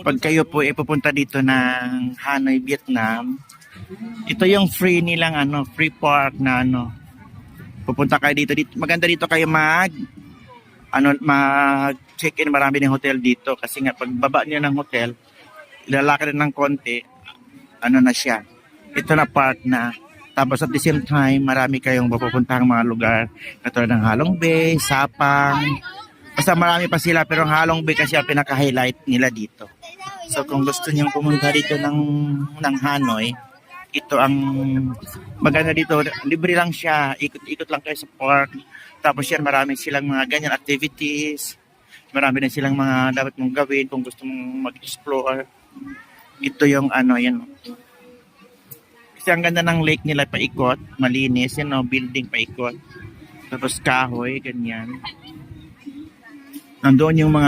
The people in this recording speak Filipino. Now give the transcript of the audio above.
pag kayo po pupunta dito ng Hanoi, Vietnam, ito yung free nilang free park na pupunta kayo dito. Maganda dito kayo mag check-in, marami ng hotel dito kasi nga pag baba niyo ng hotel, ilalakad ng konti, na siya. Ito na park na. Tapos at the same time, marami kayong mapupuntahang mga lugar katulad ng Halong Bay, Sapang. Basta marami pa sila pero ang Halong Bay kasi ang pinaka-highlight nila dito. So kung gusto niyong pumunta dito ng Hanoi, ito ang maganda dito. Libre lang siya. Ikot-ikot lang kayo sa park. Tapos yan, marami silang mga ganyan activities. Marami din silang mga dapat mong gawin kung gusto mong mag-explore. Ito yung yan. Kasi ang ganda ng lake nila paikot, malinis, building paikot. Tapos kahoy, ganyan. Nandoon yung mga